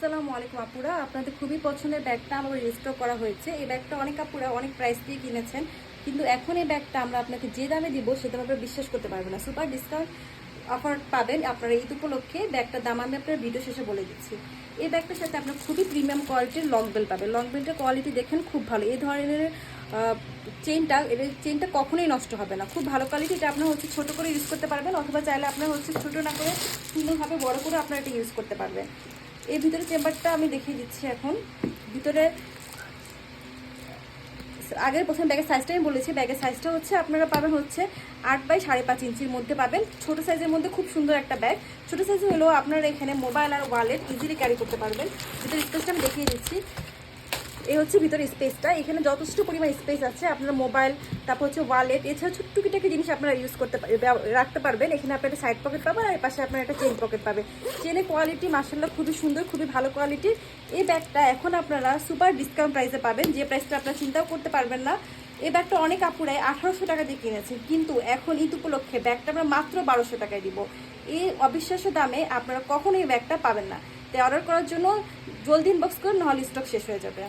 আসসালামু আলাইকুম আপুরা, আপনাদের খুবই পছন্দের ব্যাগটা আমার রিস্টক করা হয়েছে। এই ব্যাগটা অনেক আপুরা অনেক প্রাইস দিয়ে কিনেছেন, কিন্তু এখন এই ব্যাগটা আমরা আপনাকে যে দামে দিব সে দামে আপনারা বিশ্বাস করতে পারবেন না। সুপার ডিসকাউন্ট অফার পাবেন আপনারা ঈদ উপলক্ষে। ব্যাগটার দাম আমি আপনার ভিডিও শেষে বলে দিচ্ছি। এই ব্যাগটার সাথে আপনার খুবই প্রিমিয়াম কোয়ালিটির লং বেল পাবেন। লং বেল্টের কোয়ালিটি দেখেন খুব ভালো। এই ধরনের চেনটা কখনোই নষ্ট হবে না, খুব ভালো কোয়ালিটি। এটা আপনার ছোটো করে ইউজ করতে পারবেন, অথবা চাইলে আপনার ছোটো না করে সুন্দরভাবে বড় করে আপনারা এটা ইউজ করতে পারবেন। এই ভিতরে চেম্বারটা আমি দেখিয়ে দিচ্ছি। এখন ভিতরে আগের প্রথম ব্যাগের সাইজটা আমি বলেছি। ব্যাগের সাইজটা আপনারা পাবেন 8 বাই 5.5 ইঞ্চির মধ্যে পাবেন। ছোট সাইজের মধ্যে খুব সুন্দর একটা ব্যাগ। ছোট সাইজে হলেও আপনারা এখানে মোবাইল আর ওয়ালেট ইজিলি ক্যারি করতে পারবেন। ভিতরে স্পেসটা আমি দেখিয়ে দিচ্ছি। এই ভিতরে স্পেসটা, এখানে যথেষ্ট পরিমাণ স্পেস আছে। আপনারা মোবাইল, তারপর ওয়ালেট, এছাড়া টুকিটাকি জিনিস আপনারা ইউজ করতে রাখতে পারবেন। এখানে আপনার একটা সাইড পকেট পাবেন, আর এই পাশে আপনার একটা চেন পকেট পাবেন। চেনের কোয়ালিটি মাশাআল্লাহ খুবই সুন্দর, খুবই ভালো কোয়ালিটির। এই ব্যাগটা এখন আপনারা সুপার ডিসকাউন্ট প্রাইসে পাবেন, যে প্রাইসটা আপনারা চিন্তাও করতে পারবেন না। এই ব্যাগটা অনেক আপুরাই 1800 টাকা দিয়ে কিনেছে, কিন্তু এখন ঈদ উপলক্ষে ব্যাগটা আমরা মাত্র 1200 টাকায় দিব। এই অবিশ্বাস্য দামে আপনারা কখনোই এই ব্যাগটা পাবেন না। তাই অর্ডার করার জন্য জলদি ইনবক্স করুন, নাহলে স্টক শেষ হয়ে যাবে।